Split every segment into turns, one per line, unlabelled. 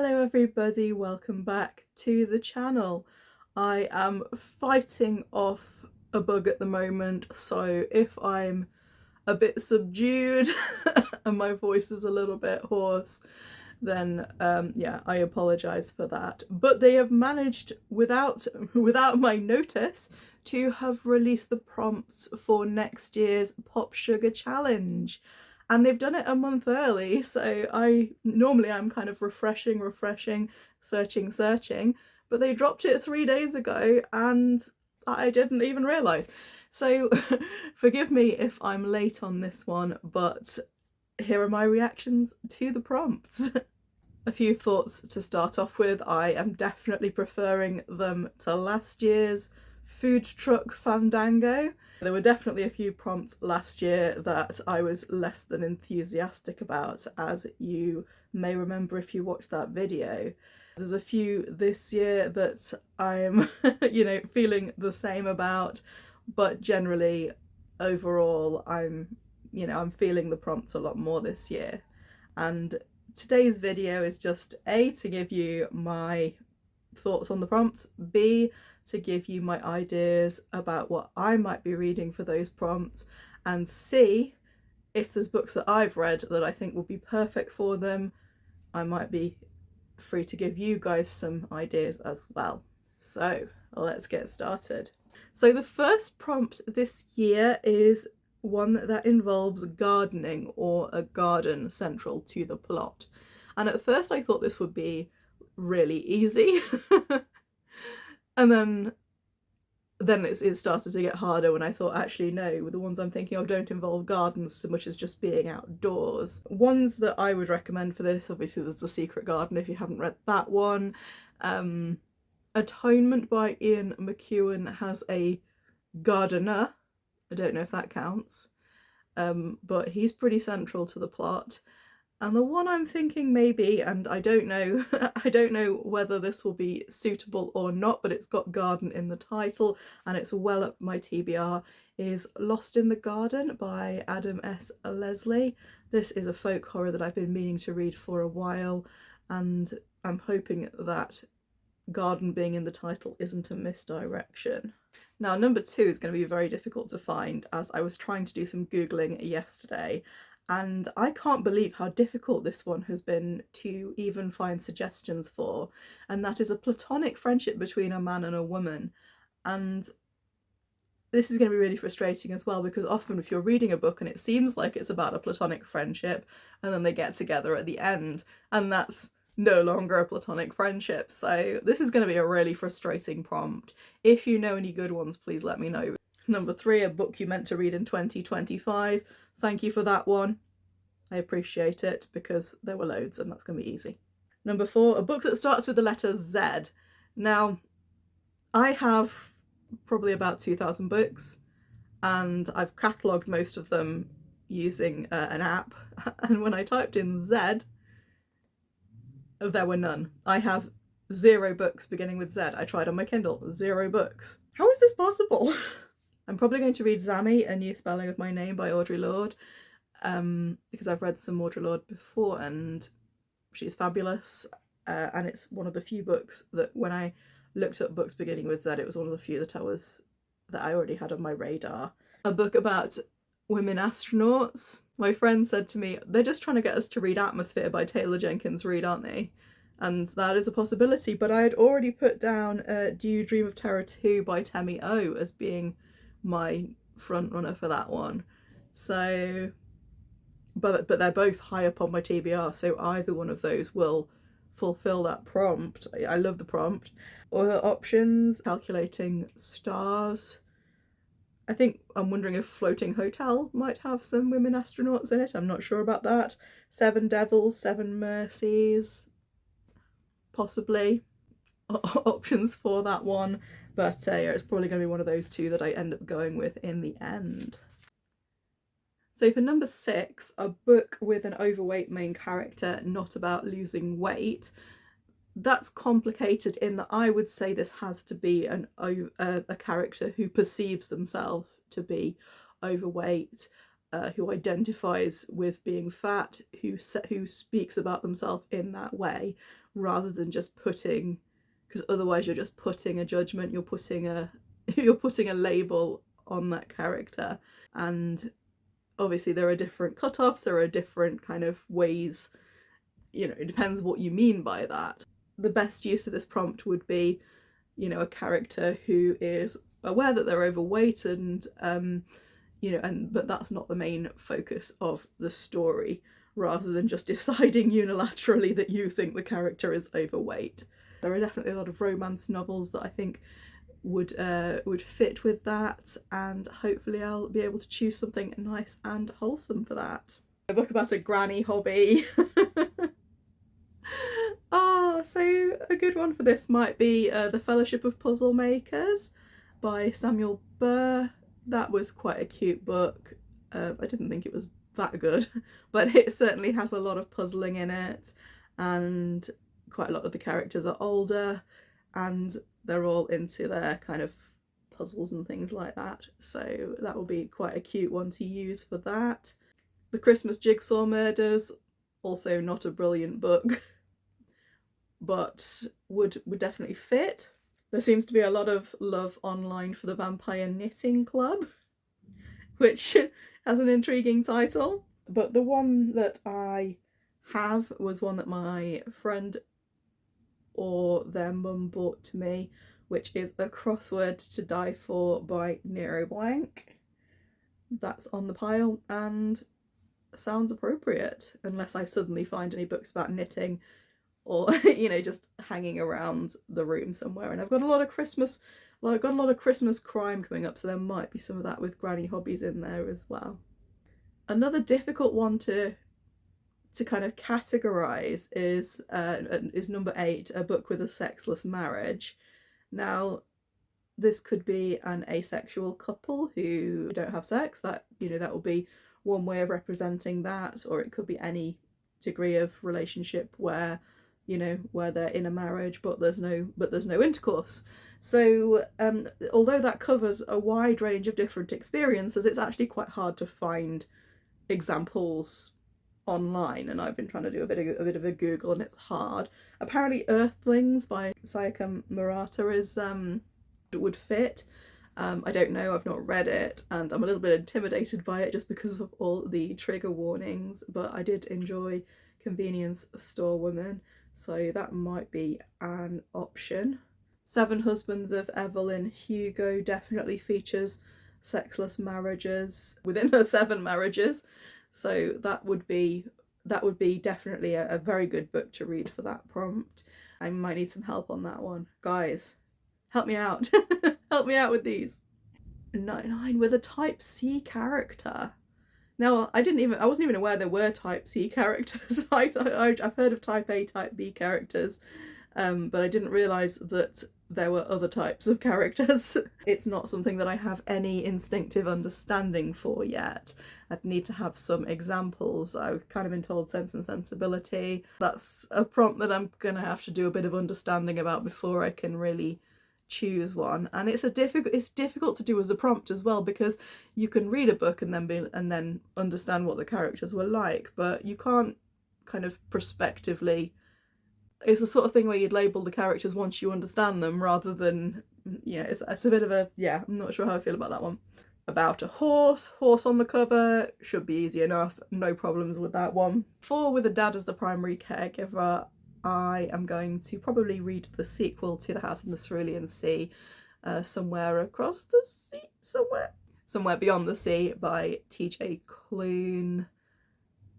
Hello everybody, welcome back to the channel. I am fighting off a bug at the moment, so if I'm a bit subdued and my voice is a little bit hoarse, then yeah, I apologise for that. But they have managed, without my notice, to have released the prompts for next year's PopSugar Challenge. And they've done it a month early, so I'm kind of refreshing, searching, but they dropped it 3 days ago and I didn't even realise. So forgive me if I'm late on this one, but here are my reactions to the prompts. A few thoughts to start off with. I am definitely preferring them to last year's food truck fandango. There were definitely a few prompts last year that I was less than enthusiastic about, as you may remember if you watched that video. There's a few this year that I'm, feeling the same about, but generally, overall, I'm feeling the prompts a lot more this year. And today's video is just A, to give you my thoughts on the prompts, B, to give you my ideas about what I might be reading for those prompts, and C, if there's books that I've read that I think will be perfect for them, I might be free to give you guys some ideas as well. So let's get started. So the first prompt this year is one that involves gardening, or a garden central to the plot. And at first I thought this would be really easy and then it started to get harder when I thought, actually no, the ones I'm thinking of don't involve gardens so much as just being outdoors. Ones that I would recommend for this, obviously there's The Secret Garden if you haven't read that one. Atonement by Ian McEwan has a gardener, I don't know if that counts, but he's pretty central to the plot. And the one I'm thinking maybe, and I don't know whether this will be suitable or not, but it's got garden in the title and it's well up my TBR, is Lost in the Garden by Adam S. Leslie. This is a folk horror that I've been meaning to read for a while, and I'm hoping that garden being in the title isn't a misdirection. Now, number 2 is going to be very difficult to find, as I was trying to do some Googling yesterday, and I can't believe how difficult this one has been to even find suggestions for, and that is a platonic friendship between a man and a woman. And this is going to be really frustrating as well, because often if you're reading a book and it seems like it's about a platonic friendship and then they get together at the end and that's no longer a platonic friendship. So this is going to be a really frustrating prompt. If you know any good ones, please let me know. Number 3, a book you meant to read in 2025. Thank you for that one. I appreciate it, because there were loads and that's going to be easy. Number 4, a book that starts with the letter Z. Now, I have probably about 2,000 books and I've catalogued most of them using an app, and when I typed in Z, there were none. I have 0 books beginning with Z. I tried on my Kindle, 0 books. How is this possible? I'm probably going to read Zammy, A New Spelling of My Name by Audre Lorde, because I've read some Audre Lorde before and she's fabulous, and it's one of the few books that when I looked up books beginning with Z, it was one of the few that I already had on my radar. A book about women astronauts. My friend said to me, they're just trying to get us to read Atmosphere by Taylor Jenkins Reid, aren't they? And that is a possibility, but I had already put down Do You Dream of Terror 2 by Temi O as being my front runner for that one. So, but they're both high up on my TBR, so either one of those will fulfill that prompt. I love the prompt. Other options: Calculating Stars. I think I'm wondering if Floating Hotel might have some women astronauts in it. I'm not sure about that. 7 Devils, 7 Mercies, possibly options for that one. But yeah, it's probably going to be one of those 2 that I end up going with in the end. So for number 6, a book with an overweight main character, not about losing weight. That's complicated in that I would say this has to be a character who perceives themselves to be overweight, who identifies with being fat, who speaks about themselves in that way, rather than just putting, because otherwise you're just putting a judgment, you're putting a you're putting a label on that character. And obviously there are different cutoffs, there are different kind of ways, you know, it depends what you mean by that. The best use of this prompt would be, you know, a character who is aware that they're overweight and you know, but that's not the main focus of the story, rather than just deciding unilaterally that you think the character is overweight. There are definitely a lot of romance novels that I think would fit with that, and hopefully I'll be able to choose something nice and wholesome for that. A book about a granny hobby. So a good one for this might be The Fellowship of Puzzle Makers by Samuel Burr. That was quite a cute book. I didn't think it was that good, but it certainly has a lot of puzzling in it, and quite a lot of the characters are older and they're all into their kind of puzzles and things like that, so that will be quite a cute one to use for that. The Christmas Jigsaw Murders, also not a brilliant book, but would definitely fit. There seems to be a lot of love online for the Vampire Knitting Club, which has an intriguing title. But the one that I have was one that my friend or their mum bought to me, which is A Crossword to Die For by Nero Blank. That's on the pile and sounds appropriate, unless I suddenly find any books about knitting or, you know, just hanging around the room somewhere. And I've got a lot of Christmas, well, I've got a lot of Christmas crime coming up, so there might be some of that with granny hobbies in there as well. Another difficult one to kind of categorize is number 8, A Book with a Sexless Marriage. Now, this could be an asexual couple who don't have sex. That, you know, that will be one way of representing that, or it could be any degree of relationship where, you know, where they're in a marriage but there's no intercourse. So although that covers a wide range of different experiences, it's actually quite hard to find examples online, and I've been trying to do a bit of a Google, and it's hard. Apparently Earthlings by Sayaka Murata is would fit. I don't know, I've not read it, and I'm a little bit intimidated by it just because of all the trigger warnings, but I did enjoy Convenience Store Woman, so that might be an option. Seven Husbands of Evelyn Hugo definitely features sexless marriages within her 7 marriages, so that would be definitely a very good book to read for that prompt. I might need some help on that one. Guys, help me out. Help me out with these. 99 with a type C character. Now, I wasn't even aware there were type C characters. I've heard of type A, type B characters, but I didn't realise that there were other types of characters. It's not something that I have any instinctive understanding for yet. I'd need to have some examples. I've kind of been told Sense and Sensibility. That's a prompt that I'm going to have to do a bit of understanding about before I can really choose one, and it's difficult to do as a prompt as well, because you can read a book and then understand what the characters were like, but you can't kind of prospectively. It's the sort of thing where you'd label the characters once you understand them, rather than, yeah, it's a bit of a, yeah, I'm not sure how I feel about that one. About a horse on the cover, should be easy enough, no problems with that one. 4 with a dad as the primary caregiver, I am going to probably read the sequel to The House in the Cerulean Sea, Somewhere Across the Sea, Somewhere Beyond the Sea by TJ Klune.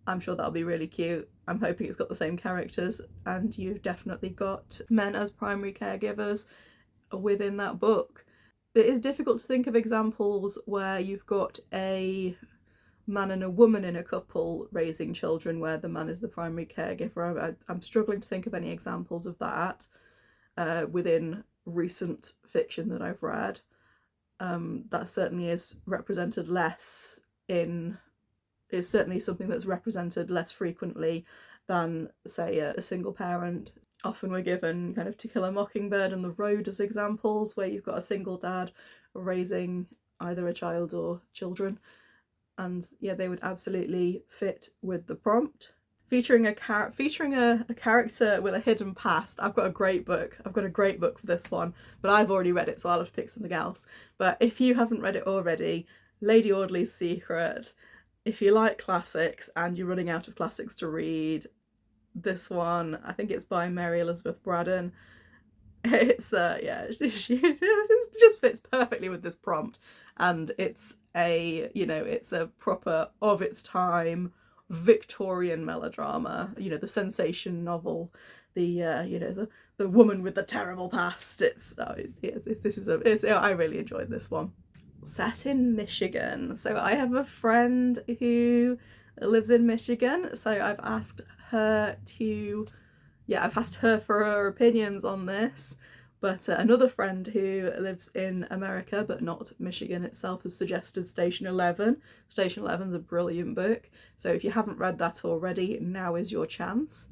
I'm sure that'll be really cute. I'm hoping it's got the same characters, and you've definitely got men as primary caregivers within that book. It is difficult to think of examples where you've got a man and a woman in a couple raising children where the man is the primary caregiver. I'm struggling to think of any examples of that within recent fiction that I've read. That certainly is represented less in, is certainly something that's represented less frequently than, say, a single parent. Often we're given kind of To Kill a Mockingbird and The Road as examples where you've got a single dad raising either a child or children. And yeah, they would absolutely fit with the prompt. featuring a character with a hidden past. I've got a great book for this one, but I've already read it, so I'll have to pick something else. But if you haven't read it already, Lady Audley's Secret. If you like classics and you're running out of classics to read, this one, I think it's by Mary Elizabeth Braddon. It's yeah, it just fits perfectly with this prompt, and it's a proper of its time Victorian melodrama, the sensation novel, the woman with the terrible past. I really enjoyed this one. Set in Michigan. So I have a friend who lives in Michigan, so I've asked her for her opinions on this. But another friend who lives in America, but not Michigan itself, has suggested Station 11. Station 11's a brilliant book, so if you haven't read that already, now is your chance.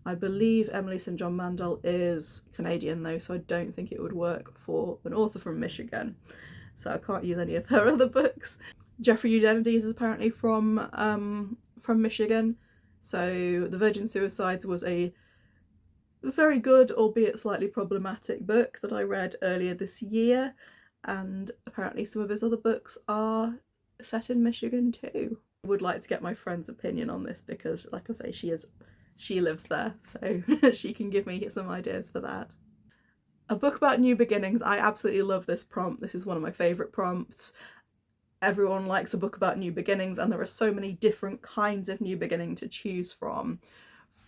I believe Emily St. John Mandel is Canadian though, so I don't think it would work for an author from Michigan. So I can't use any of her other books. Jeffrey Eugenides is apparently from Michigan. So The Virgin Suicides was a very good, albeit slightly problematic book that I read earlier this year, and apparently some of his other books are set in Michigan too. I would like to get my friend's opinion on this because, like I say, she lives there, so she can give me some ideas for that. A book about new beginnings. I absolutely love this prompt. This is one of my favourite prompts. Everyone likes a book about new beginnings, and there are so many different kinds of new beginning to choose from.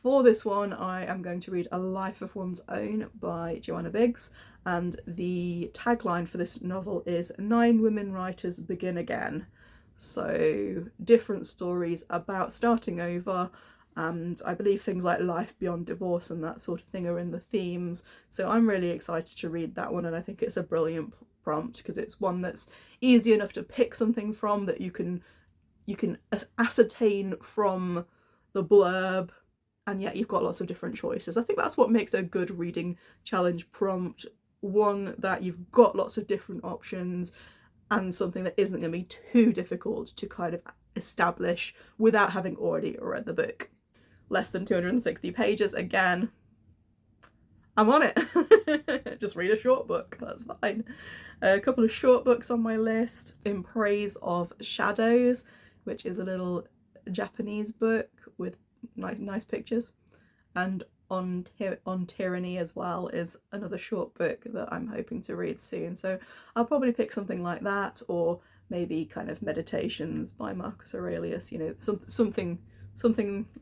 For this one, I am going to read A Life of One's Own by Joanna Biggs, and the tagline for this novel is 9 women writers begin again. So different stories about starting over, and I believe things like life beyond divorce and that sort of thing are in the themes. So I'm really excited to read that one, and I think it's a brilliant prompt because it's one that's easy enough to pick something from, that you can ascertain from the blurb, and yet you've got lots of different choices. I think that's what makes a good reading challenge prompt, one that you've got lots of different options and something that isn't going to be too difficult to kind of establish without having already read the book. Less than 260 pages, again, I'm on it. Just read a short book, that's fine. A couple of short books on my list. In Praise of Shadows, which is a little Japanese book with nice pictures, and on Tyranny as well is another short book that I'm hoping to read soon. So I'll probably pick something like that, or maybe kind of Meditations by Marcus Aurelius, something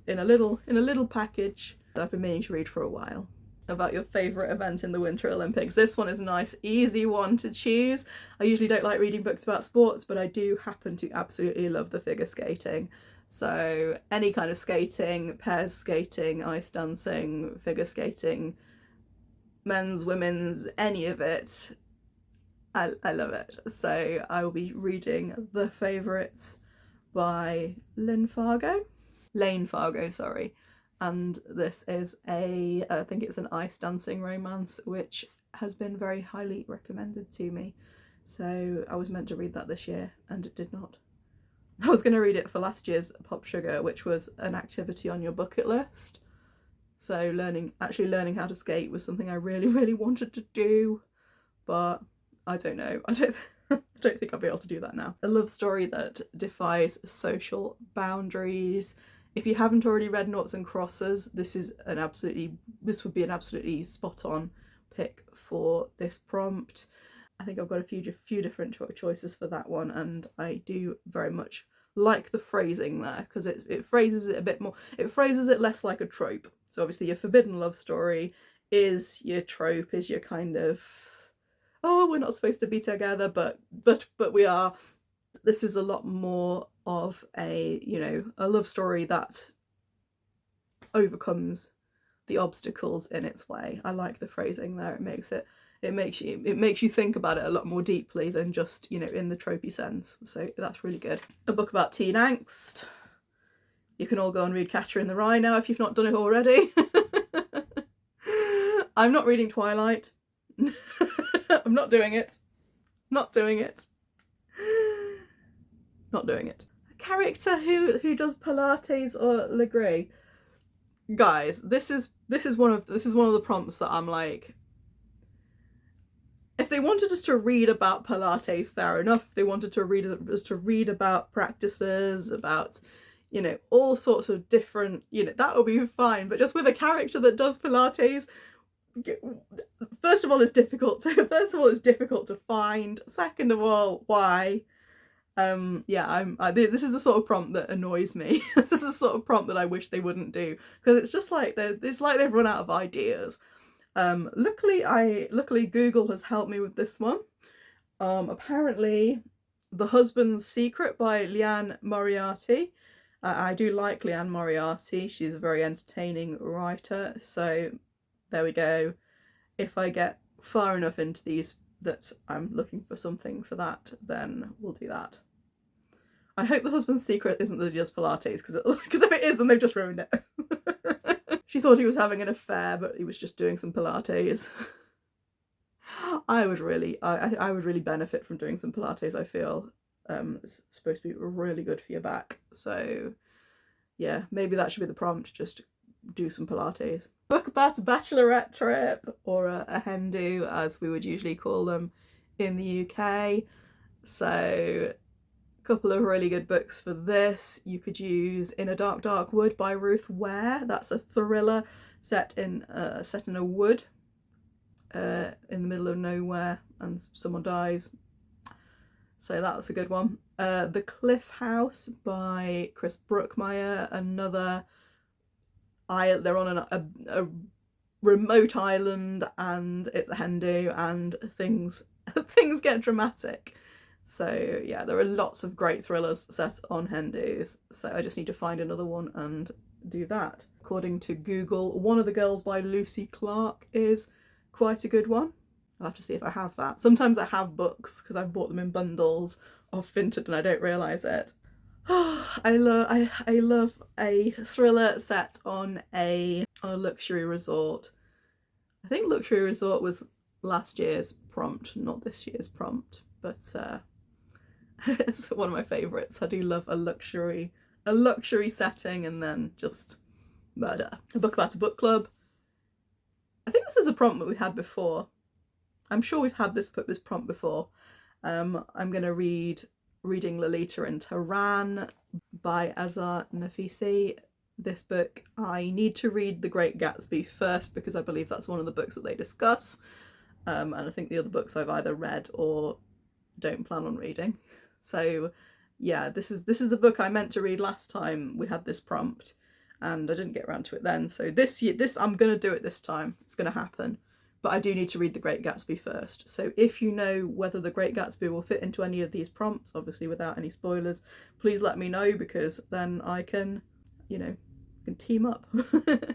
in a little package that I've been meaning to read for a while. About your favourite event in the Winter Olympics. This one is a nice, easy one to choose. I usually don't like reading books about sports, but I do happen to absolutely love the figure skating. So any kind of skating, pairs skating, ice dancing, figure skating, men's, women's, any of it, I love it. So I will be reading The Favourites by Lane Fargo, sorry. And this is I think it's an ice dancing romance, which has been very highly recommended to me. So I was meant to read that this year and it did not. I was going to read it for last year's PopSugar, which was an activity on your bucket list. So actually learning how to skate was something I really, really wanted to do, but I don't know. I don't think I'll be able to do that now. A love story that defies social boundaries. If you haven't already read Noughts and Crosses, this would be an absolutely spot on pick for this prompt. I think I've got a few different choices for that one, and I do very much like the phrasing there, because it phrases it a bit more. It phrases it less like a trope. So obviously your forbidden love story is your trope, is your kind of, oh, we're not supposed to be together, but we are. This is a lot more of a love story that overcomes the obstacles in its way. I like the phrasing there. It makes you think about it a lot more deeply than just, in the tropey sense. So that's really good. A book about teen angst. You can all go and read Catcher in the Rye now if you've not done it already. I'm not reading Twilight. I'm not doing it. Not doing it. Not doing it. A character who does Pilates or Legree. guys, this is one of the prompts that I'm like, if they wanted us to read about Pilates, fair enough. If they wanted to read us to read about practices, about, you know, all sorts of different, you know, that would be fine. But just with a character that does Pilates, first of all, it's difficult. First of all, it's difficult to find. Second of all, why? Yeah, this is the sort of prompt that annoys me. This is the sort of prompt that I wish they wouldn't do, because it's just like it's like they've run out of ideas. Luckily Google has helped me with this one. Apparently, The Husband's Secret by Liane Moriarty. I do like Liane Moriarty. She's a very entertaining writer. So there we go. If I get far enough into these that I'm looking for something for that, then we'll do that. I hope The Husband's Secret isn't that he does Pilates, because if it is, then they've just ruined it. She thought he was having an affair, but he was just doing some Pilates. I would really benefit from doing some Pilates, I feel. It's supposed to be really good for your back. So yeah, maybe that should be the prompt, just do some Pilates. Book about a bachelorette trip, or a hen do, as we would usually call them in the UK. So couple of really good books for this. You could use In a Dark Dark Wood by Ruth Ware. That's a thriller set in a wood in the middle of nowhere, and someone dies. So that's a good one. The Cliff House by Chris Brookmeyer. Another. They're on a remote island, and it's a hen do, and things get dramatic. So yeah, there are lots of great thrillers set on hen do's, so I just need to find another one and do that. According to Google, One of the Girls by Lucy Clark is quite a good one. I'll have to see if I have that. Sometimes I have books because I've bought them in bundles off Vinted and I don't realise it. I love a thriller set on a luxury resort. I think luxury resort was last year's prompt, not this year's prompt, but it's one of my favourites. I do love a luxury setting and then just murder. A book about a book club. I think this is a prompt that we had before. I'm sure we've had this prompt before. I'm going to read Reading Lolita in Tehran by Azar Nafisi. This book, I need to read The Great Gatsby first, because I believe that's one of the books that they discuss. And I think the other books I've either read or don't plan on reading. So yeah, this is the book I meant to read last time we had this prompt, and I didn't get around to it then. So this I'm going to do it this time. It's going to happen. But I do need to read The Great Gatsby first. So if you know whether The Great Gatsby will fit into any of these prompts, obviously without any spoilers, please let me know, because then I can, you know, can team up.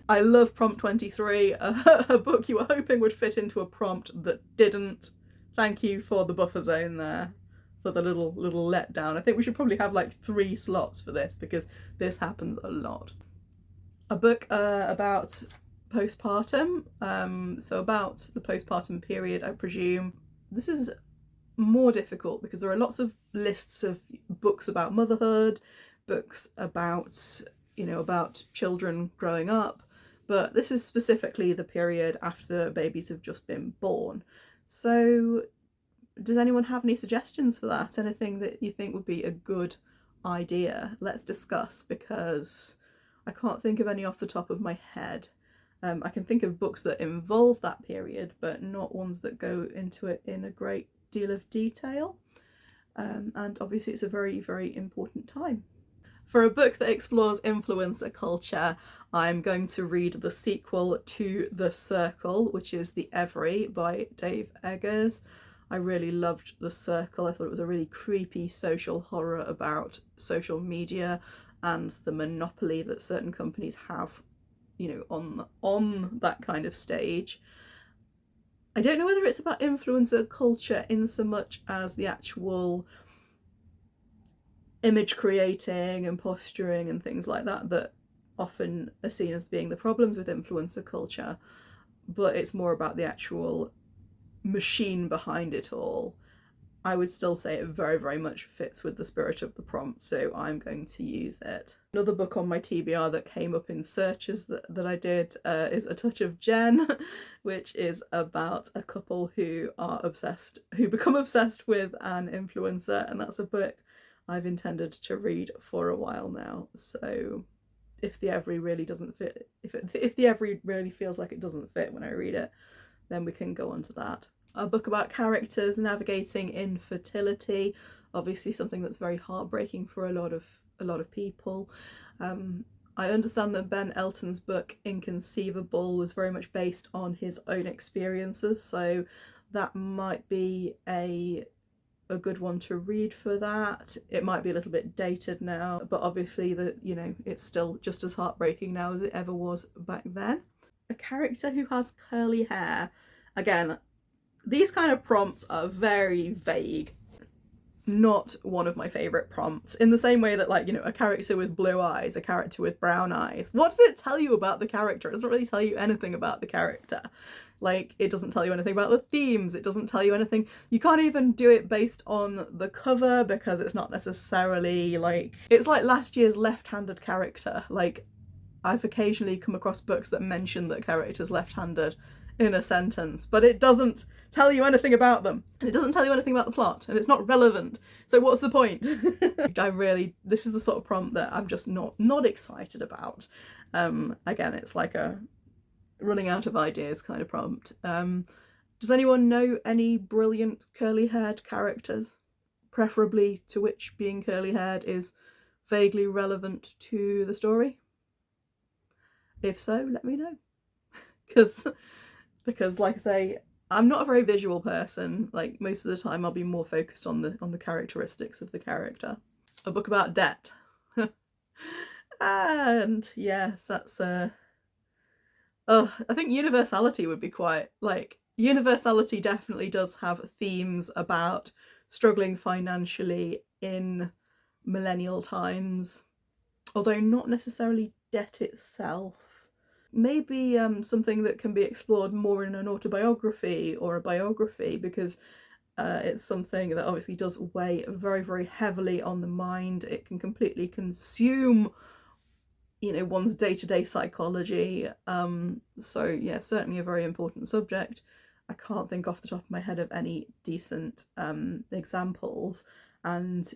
I love Prompt 23, a book you were hoping would fit into a prompt that didn't. Thank you for the buffer zone there, for the little letdown. I think we should probably have like 3 slots for this, because this happens a lot. A book about postpartum, so about the postpartum period, I presume. This is more difficult because there are lots of lists of books about motherhood, books about, you know, about children growing up, but this is specifically the period after babies have just been born. So does anyone have any suggestions for that? Anything that you think would be a good idea? Let's discuss, because I can't think of any off the top of my head. I can think of books that involve that period, but not ones that go into it in a great deal of detail. And obviously it's a very, very important time. For a book that explores influencer culture, I'm going to read the sequel to The Circle, which is The Every by Dave Eggers. I really loved The Circle. I thought it was a really creepy social horror about social media and the monopoly that certain companies have, you know, on that kind of stage. I don't know whether it's about influencer culture in so much as the actual image creating and posturing and things like that that often are seen as being the problems with influencer culture, but it's more about the actual machine behind it all. I would still say it very, very much fits with the spirit of the prompt, so I'm going to use it. Another book on my TBR that came up in searches that I did is A Touch of Jen, which is about a couple who become obsessed with an influencer, and that's a book I've intended to read for a while now. So if the Every really doesn't fit, if the Every really feels like it doesn't fit when I read it, then we can go on to that. A book about characters navigating infertility, obviously something that's very heartbreaking for a lot of people. I understand that Ben Elton's book Inconceivable was very much based on his own experiences, so that might be a good one to read for that. It might be a little bit dated now, but obviously it's still just as heartbreaking now as it ever was back then. A character who has curly hair. Again, these kind of prompts are very vague. Not one of my favourite prompts. In the same way that, like, a character with blue eyes, a character with brown eyes. What does it tell you about the character? It doesn't really tell you anything about the character. Like, it doesn't tell you anything about the themes. It doesn't tell you anything. You can't even do it based on the cover because it's not necessarily like... It's like last year's left-handed character. Like, I've occasionally come across books that mention that character's left-handed in a sentence, but it doesn't tell you anything about them. And it doesn't tell you anything about the plot, and it's not relevant. So what's the point? This is the sort of prompt that I'm just not excited about. Again, it's like a running out of ideas kind of prompt. Does anyone know any brilliant curly-haired characters? Preferably to which being curly-haired is vaguely relevant to the story? If so, let me know. Because like I say, I'm not a very visual person. Like, most of the time I'll be more focused on the characteristics of the character. A book about debt. And yes, that's I think universality would be quite, like, universality definitely does have themes about struggling financially in millennial times, although not necessarily debt itself. Maybe something that can be explored more in an autobiography or a biography, because it's something that obviously does weigh very, very heavily on the mind. It can completely consume, one's day-to-day psychology. So yeah, certainly a very important subject. I can't think off the top of my head of any decent examples, and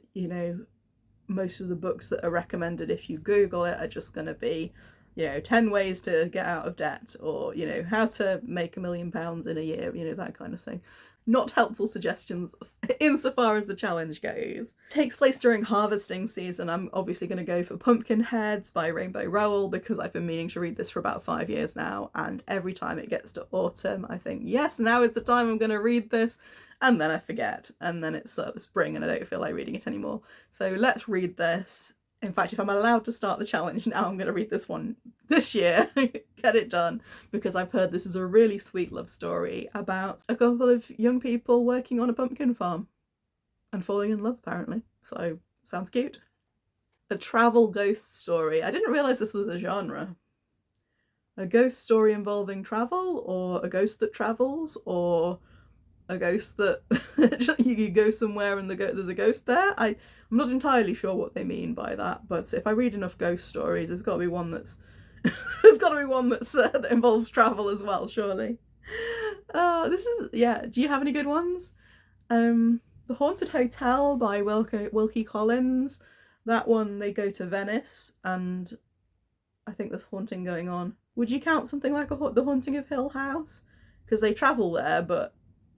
most of the books that are recommended if you Google it are just going to be 10 ways to get out of debt, or how to make £1 million in a year, that kind of thing. Not helpful suggestions insofar as the challenge goes. Takes place during harvesting season. I'm obviously going to go for Pumpkinheads by Rainbow Rowell, because I've been meaning to read this for about 5 years now, and every time it gets to autumn I think, yes, now is the time I'm going to read this, and then I forget, and then it's sort of spring and I don't feel like reading it anymore. So let's read this. In fact, if I'm allowed to start the challenge now, I'm going to read this one this year, get it done, because I've heard this is a really sweet love story about a couple of young people working on a pumpkin farm and falling in love, apparently. So, sounds cute. A travel ghost story. I didn't realise this was a genre. A ghost story involving travel, or a ghost that travels, or a ghost that you go somewhere and there's a ghost there. I'm not entirely sure what they mean by that, but if I read enough ghost stories, there's got to be one that's that involves travel as well, surely. Do you have any good ones? The Haunted Hotel by Wilkie Collins. That one, they go to Venice and I think there's haunting going on. Would you count something like The Haunting of Hill House? Because they travel there, but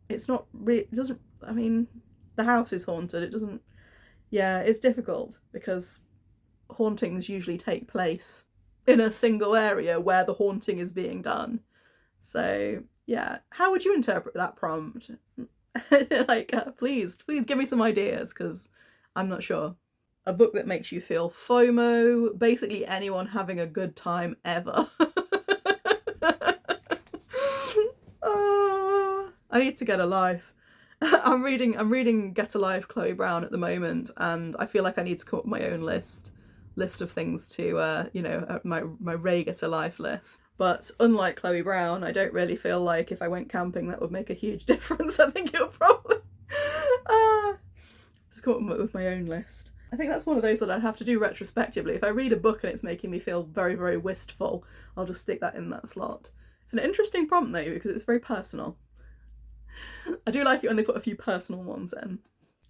it's not really, the house is haunted. It doesn't, it's difficult because hauntings usually take place in a single area where the haunting is being done. So yeah, how would you interpret that prompt? Please give me some ideas, because I'm not sure. A book that makes you feel FOMO, basically anyone having a good time ever. I need to get a life. I'm reading Get a Life, Chloe Brown at the moment, and I feel like I need to come up with my own list of things to my Ray Get a Life list. But unlike Chloe Brown, I don't really feel like if I went camping that would make a huge difference. I think it would probably Just come up with my own list. I think that's one of those that I'd have to do retrospectively. If I read a book and it's making me feel very, very wistful, I'll just stick that in that slot. It's an interesting prompt though, because it's very personal. I do like it when they put a few personal ones in.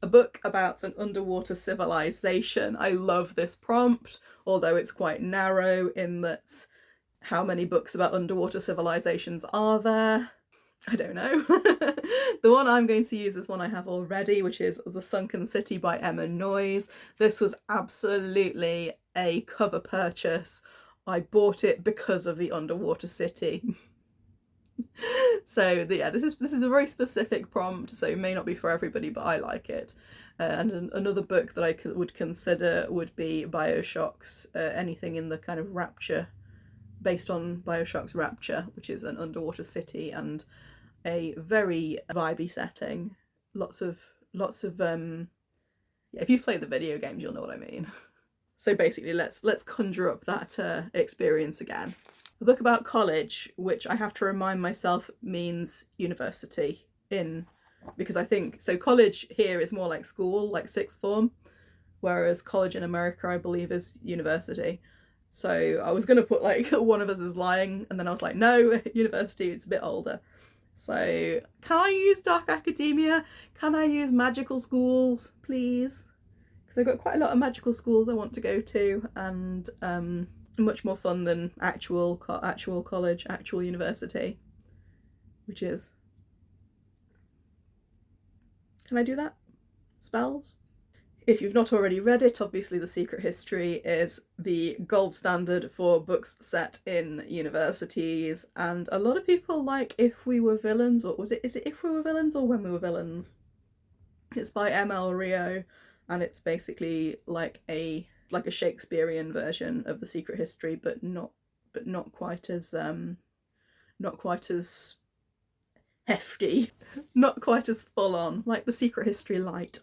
A book about an underwater civilization. I love this prompt, although it's quite narrow in that how many books about underwater civilizations are there? I don't know. The one I'm going to use is one I have already, which is The Sunken City by Emma Noyes. This was absolutely a cover purchase. I bought it because of the underwater city. So yeah, this is a very specific prompt, so it may not be for everybody, but I like it. And another book that I would consider would be Bioshock's anything in the kind of Rapture, based on Bioshock's Rapture, which is an underwater city and a very vibey setting. Lots of yeah, if you've played the video games, you'll know what I mean. So basically, let's conjure up that experience again. A book about college, which I have to remind myself means university because I think so. College here is more like school, like sixth form, whereas college in America, I believe, is university. So I was gonna put like One of Us is Lying, and then I was like, no, university, it's a bit older. So can I use Dark Academia? Can I use magical schools, please? Because I've got quite a lot of magical schools I want to go to, and much more fun than actual college, actual university, which is. Can I do that? Spells? If you've not already read it, obviously The Secret History is the gold standard for books set in universities, and a lot of people like If We Were Villains, or is it If We Were Villains or When We Were Villains? It's by M.L. Rio, and it's basically like a Shakespearean version of The Secret History, but not quite as hefty, not quite as full on, like The Secret History Light.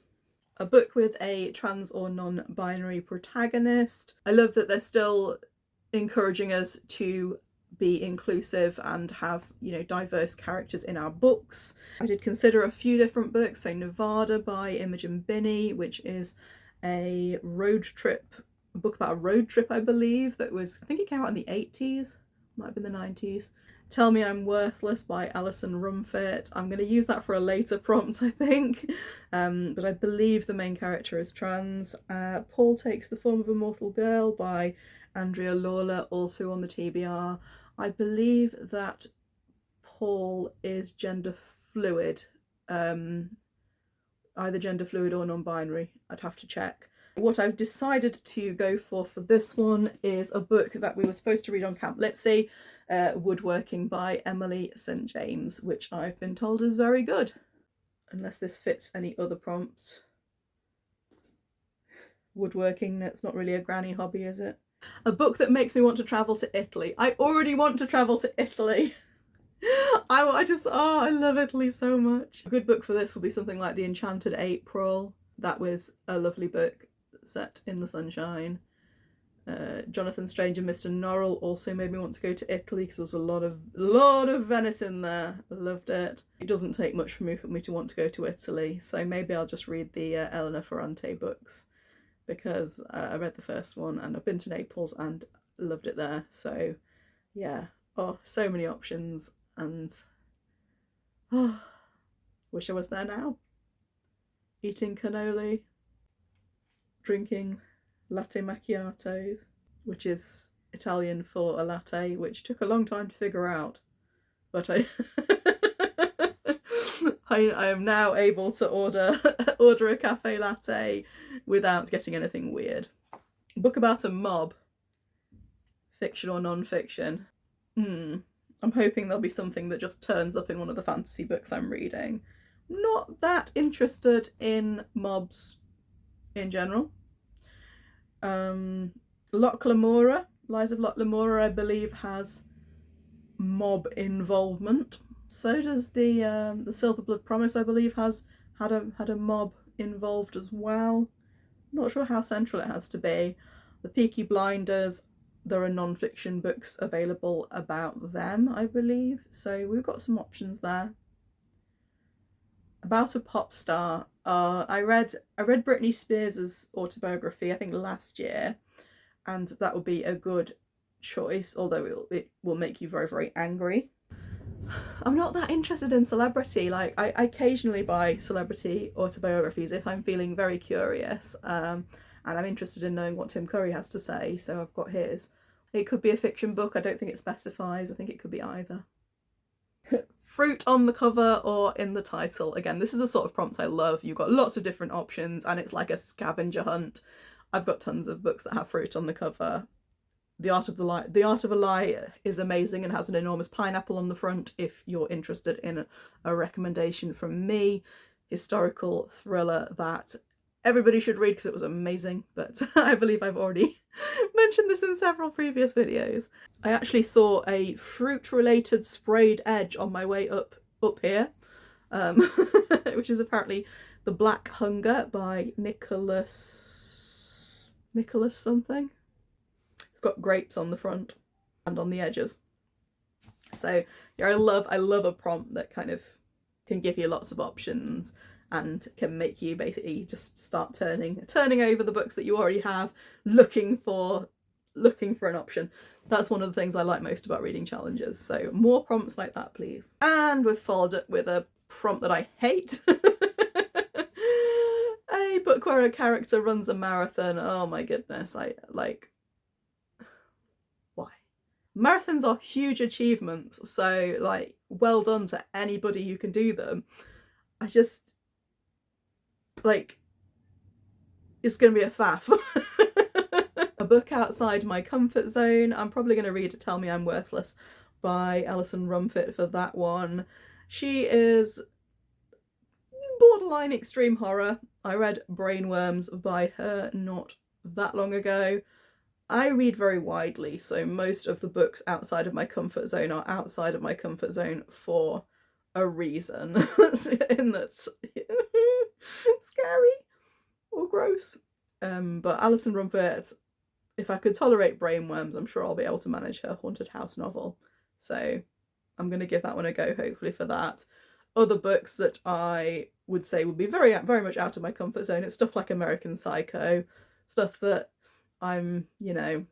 A book with a trans or non-binary protagonist. I love that they're still encouraging us to be inclusive and have, you know, diverse characters in our books. I did consider a few different books, so Nevada by Imogen Binney, which is a book about a road trip, I believe, I think it came out in the 80s, might have been the 90s. Tell Me I'm Worthless by Alison Rumfitt. I'm going to use that for a later prompt, I think. But I believe the main character is trans. Paul Takes the Form of a Mortal Girl by Andrea Lawler, also on the TBR. I believe that Paul is gender fluid, either gender fluid or non-binary. I'd have to check. What I've decided to go for this one is a book that we were supposed to read on Camp Litzy, Woodworking by Emily St. James, which I've been told is very good. Unless this fits any other prompts. Woodworking, that's not really a granny hobby, is it? A book that makes me want to travel to Italy. I already want to travel to Italy. I love Italy so much. A good book for this would be something like The Enchanted April. That was a lovely book set in the sunshine. Jonathan Strange and Mr. Norrell also made me want to go to Italy because there was a lot of Venice in there. I loved it. It doesn't take much for me to want to go to Italy, so maybe I'll just read the Elena Ferrante books, because I read the first one and I've been to Naples and loved it there. So yeah, so many options, and wish I was there now. Eating cannoli, drinking latte macchiatos, which is Italian for a latte, which took a long time to figure out, but I am now able to order a cafe latte without getting anything weird. A book about a mob, fiction or non-fiction. I'm hoping there'll be something that just turns up in one of the fantasy books I'm reading. Not that interested in mobs in general. Loch Lamora, Lies of Loch Lamora, I believe, has mob involvement. So does the Silver Blood Promise, I believe, has had a mob involved as well. Not sure how central it has to be. The Peaky Blinders, there are non-fiction books available about them, I believe. So we've got some options there. About a pop star, I read Britney Spears' autobiography, I think last year, and that would be a good choice, although it will make you very, very angry. I'm not that interested in celebrity. Like, I occasionally buy celebrity autobiographies if I'm feeling very curious, and I'm interested in knowing what Tim Curry has to say, so I've got his. It could be a fiction book, I don't think it specifies, I think it could be either. Fruit on the cover or in the title. Again, this is the sort of prompt I love. You've got lots of different options and it's like a scavenger hunt. I've got tons of books that have fruit on the cover. The Art of a Lie is amazing and has an enormous pineapple on the front if you're interested in a recommendation from me. Historical thriller that everybody should read because it was amazing, but I believe I've already mentioned this in several previous videos. I actually saw a fruit-related sprayed edge on my way up here, which is apparently The Black Hunger by Nicholas something. It's got grapes on the front and on the edges. So yeah, I love a prompt that kind of can give you lots of options and can make you basically just start turning over the books that you already have, looking for an option. That's one of the things I like most about reading challenges. So more prompts like that, please. And we've followed it with a prompt that I hate. A book where a character runs a marathon. Oh my goodness, why? Marathons are huge achievements, so like, well done to anybody who can do them. I just, like, it's gonna be a faff. A book outside my comfort zone. I'm probably gonna read Tell Me I'm Worthless by Alison Rumfitt for that one. She is borderline extreme horror. I read Brainworms by her not that long ago. I read very widely, so most of the books outside of my comfort zone are outside of my comfort zone for a reason. In that's scary or gross. But Alison Rumfitt, if I could tolerate Brainworms, I'm sure I'll be able to manage her haunted house novel. So I'm going to give that one a go, hopefully, for that. Other books that I would say would be very, very much out of my comfort zone, it's stuff like American Psycho, stuff that I'm, you know,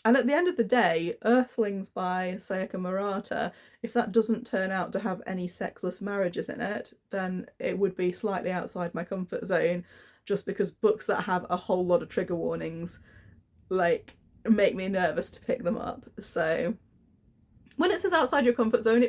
and at the end of the day, Earthlings by Sayaka Murata, if that doesn't turn out to have any sexless marriages in it, then it would be slightly outside my comfort zone, just because books that have a whole lot of trigger warnings, like, make me nervous to pick them up. So when it says outside your comfort zone,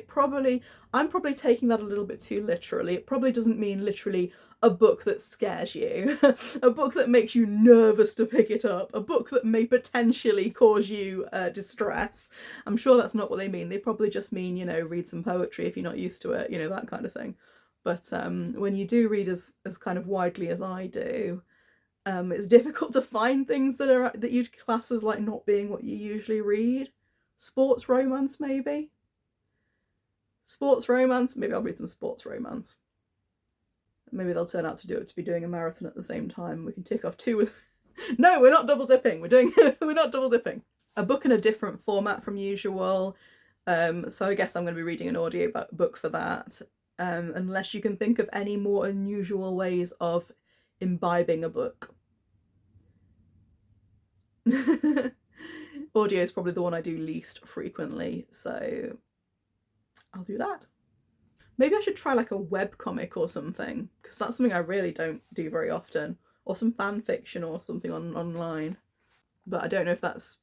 I'm probably taking that a little bit too literally. It probably doesn't mean literally a book that scares you, a book that makes you nervous to pick it up, a book that may potentially cause you distress. I'm sure that's not what they mean. They probably just mean, you know, read some poetry if you're not used to it, you know, that kind of thing. But when you do read as kind of widely as I do, it's difficult to find things that you'd class as like not being what you usually read. Sports romance, maybe? Sports romance? Maybe I'll read some sports romance. Maybe they'll turn out to be doing a marathon at the same time. We can tick off two with... No, we're not double dipping. We're not double dipping. A book in a different format from usual. So I guess I'm going to be reading an audio book for that. Unless you can think of any more unusual ways of imbibing a book. Audio is probably the one I do least frequently, so I'll do that. Maybe I should try like a webcomic or something, because that's something I really don't do very often, or some fan fiction or something online. But I don't know if that's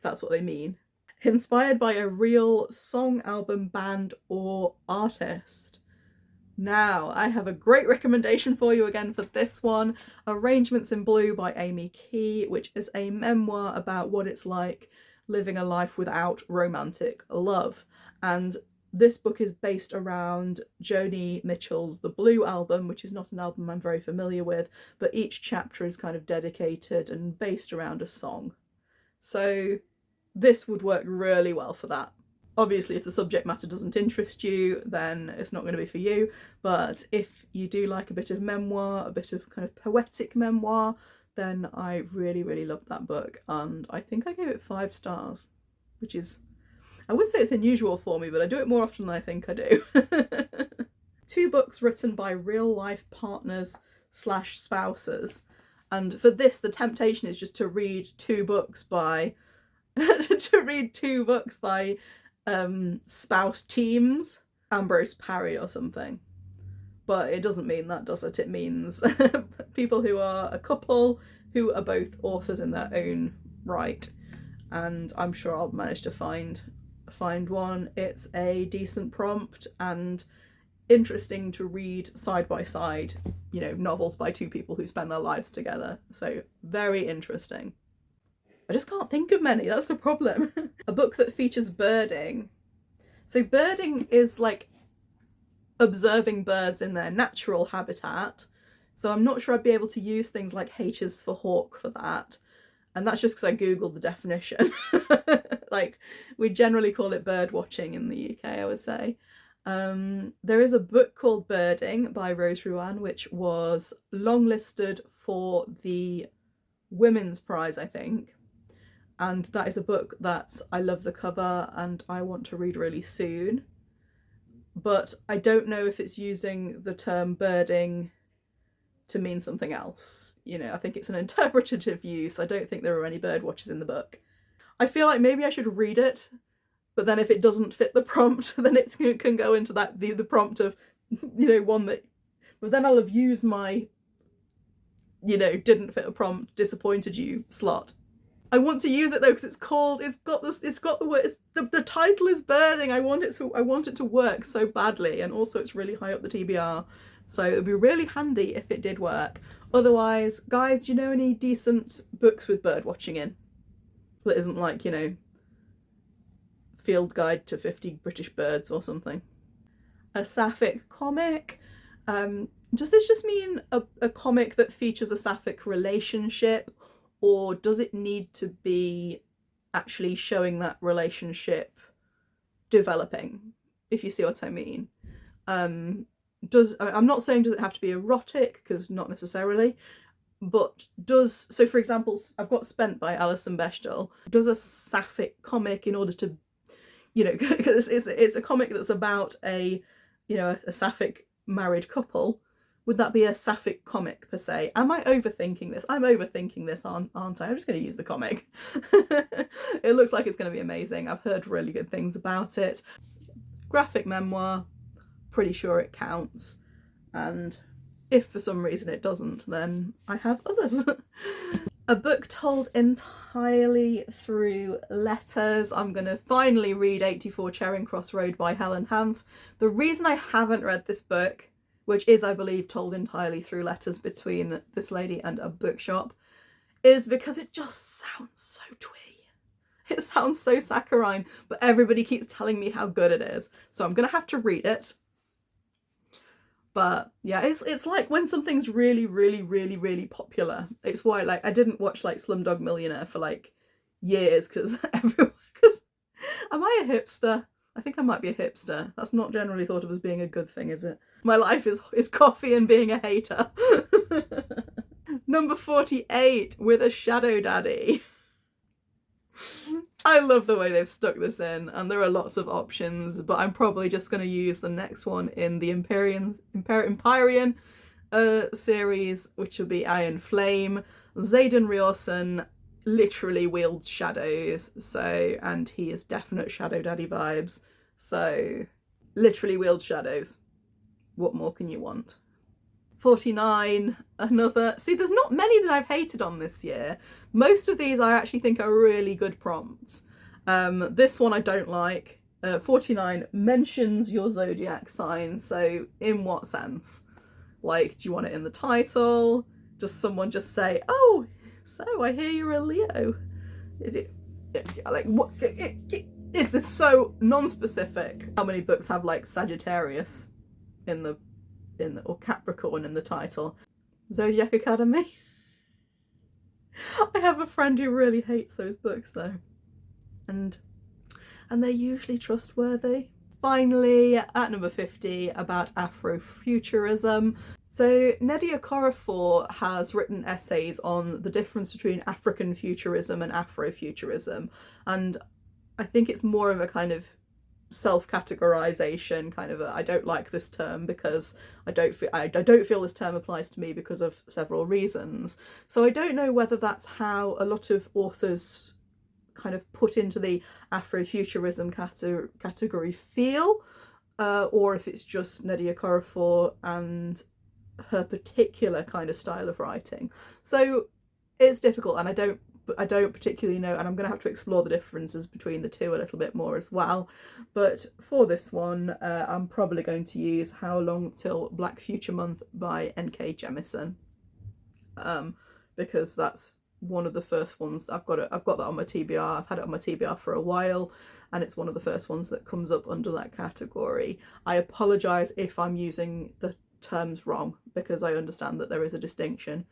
what they mean. Inspired by a real song, album, band, or artist. Now, I have a great recommendation for you again for this one, Arrangements in Blue by Amy Key, which is a memoir about what it's like living a life without romantic love. And this book is based around Joni Mitchell's The Blue album, which is not an album I'm very familiar with, but each chapter is kind of dedicated and based around a song. So this would work really well for that. Obviously, if the subject matter doesn't interest you, then it's not going to be for you. But if you do like a bit of memoir, a bit of kind of poetic memoir, then I really, really loved that book. And I think I gave it 5 stars, which is, I would say it's unusual for me, but I do it more often than I think I do. 2 books written by real life partners / spouses. And for this, the temptation is just to read 2 books by spouse teams, Ambrose Parry or something. But it doesn't mean that, does it? It means people who are a couple who are both authors in their own right. And I'm sure I'll manage to find one. It's a decent prompt and interesting to read side by side, you know, novels by 2 people who spend their lives together. So very interesting. I just can't think of many, that's the problem. A book that features birding. So birding is like observing birds in their natural habitat. So I'm not sure I'd be able to use things like H is for hawk for that. And that's just because I googled the definition. Like, we generally call it bird watching in the UK, I would say. There is a book called Birding by Rose Ruan, which was longlisted for the Women's Prize, I think. And that is a book that I love the cover and I want to read really soon. But I don't know if it's using the term birding to mean something else. You know, I think it's an interpretative use. I don't think there are any bird watchers in the book. I feel like maybe I should read it, but then if it doesn't fit the prompt, then it can go into that the prompt of, you know, one that, but then I'll have used my, you know, didn't fit a prompt, disappointed you slot. I want to use it though because it's got the word, the title is birding. I want it to work so badly, and also it's really high up the TBR, so it would be really handy if it did work. Otherwise, guys, do you know any decent books with bird watching in that isn't like, you know, Field Guide to 50 British Birds or something? A sapphic comic. Does this just mean a comic that features a sapphic relationship? Or does it need to be actually showing that relationship developing, if you see what I mean? I'm not saying does it have to be erotic, because not necessarily, but so for example, I've got Spent by Alison Bechdel. Does a sapphic comic, in order to, you know, because it's a comic that's about a sapphic married couple, would that be a sapphic comic per se? Am I overthinking this? I'm overthinking this, aren't I? I'm just going to use the comic. It looks like it's going to be amazing. I've heard really good things about it. Graphic memoir, pretty sure it counts. And if for some reason it doesn't, then I have others. A book told entirely through letters. I'm going to finally read 84 Charing Cross Road by Helen Hanff. The reason I haven't read this book, which is, I believe, told entirely through letters between this lady and a bookshop, is because it just sounds so twee. It sounds so saccharine, but everybody keeps telling me how good it is. So I'm going to have to read it. But yeah, it's like when something's really, really, really, really popular. It's why, like, I didn't watch like Slumdog Millionaire for like years because am I a hipster? I think I might be a hipster. That's not generally thought of as being a good thing, is it? My life is coffee and being a hater. Number 48, With a Shadow Daddy. I love the way they've stuck this in, and there are lots of options, but I'm probably just going to use the next one in the Empyrean series, which will be Iron Flame. Xaden Riorson literally wields shadows, and he is definite Shadow Daddy vibes, so literally wields shadows. What more can you want? 49, another... See, there's not many that I've hated on this year. Most of these I actually think are really good prompts. This one I don't like. 49 mentions your zodiac sign, so in what sense? Like, do you want it in the title? Does someone just say, oh, so I hear you're a Leo? Is it... like, what... It's so non-specific. How many books have, like, Sagittarius or Capricorn in the title? Zodiac Academy? I have a friend who really hates those books though, and they're usually trustworthy. Finally, at number 50, about Afrofuturism. So Nnedi Okorafor has written essays on the difference between African futurism and Afrofuturism, and I think it's more of a kind of self-categorization, kind of I don't like this term because I don't feel this term applies to me because of several reasons. So I don't know whether that's how a lot of authors kind of put into the Afrofuturism category feel, or if it's just Nnedi Okorafor and her particular kind of style of writing. So it's difficult, and I don't particularly know, and I'm going to have to explore the differences between the two a little bit more as well. But for this one, I'm probably going to use How Long Till Black Future Month by N.K. Jemisin, because that's one of the first ones. I've got that on my TBR. I've had it on my TBR for a while, and it's one of the first ones that comes up under that category. I apologise if I'm using the terms wrong, because I understand that there is a distinction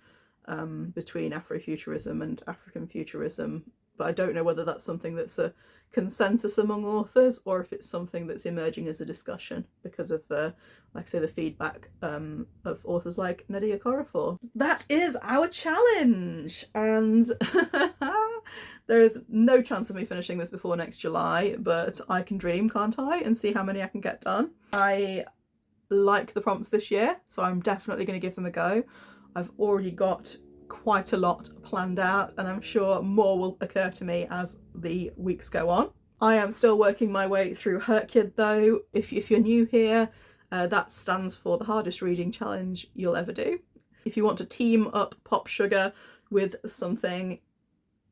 between Afrofuturism and African futurism, but I don't know whether that's something that's a consensus among authors or if it's something that's emerging as a discussion because of like I say, the feedback of authors like Nnedi Okorafor. That is our challenge, and there is no chance of me finishing this before next July, but I can dream, can't I, and see how many I can get done. I like the prompts this year, so I'm definitely going to give them a go. I've already got quite a lot planned out, and I'm sure more will occur to me as the weeks go on. I am still working my way through Herkyard though. If you're new here, that stands for the hardest reading challenge you'll ever do. If you want to team up PopSugar with something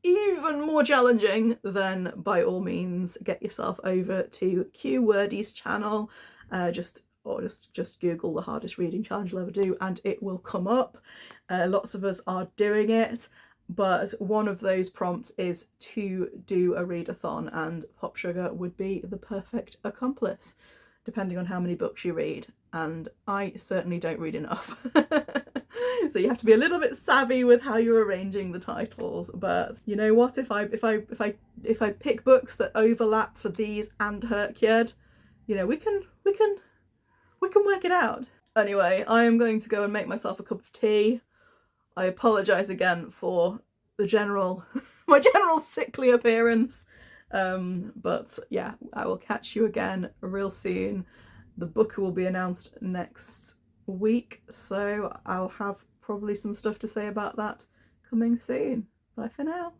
even more challenging, then by all means get yourself over to Q Wordy's channel. Just Google the hardest reading challenge you'll ever do and it will come up. Lots of us are doing it, but one of those prompts is to do a readathon, and PopSugar would be the perfect accomplice, depending on how many books you read, and I certainly don't read enough. So you have to be a little bit savvy with how you're arranging the titles, but you know what, if I pick books that overlap for these and Herkyard, you know, we can work it out. Anyway, I am going to go and make myself a cup of tea. I apologise again for the my general sickly appearance. But yeah, I will catch you again real soon. The book will be announced next week, so I'll have probably some stuff to say about that coming soon. Bye for now.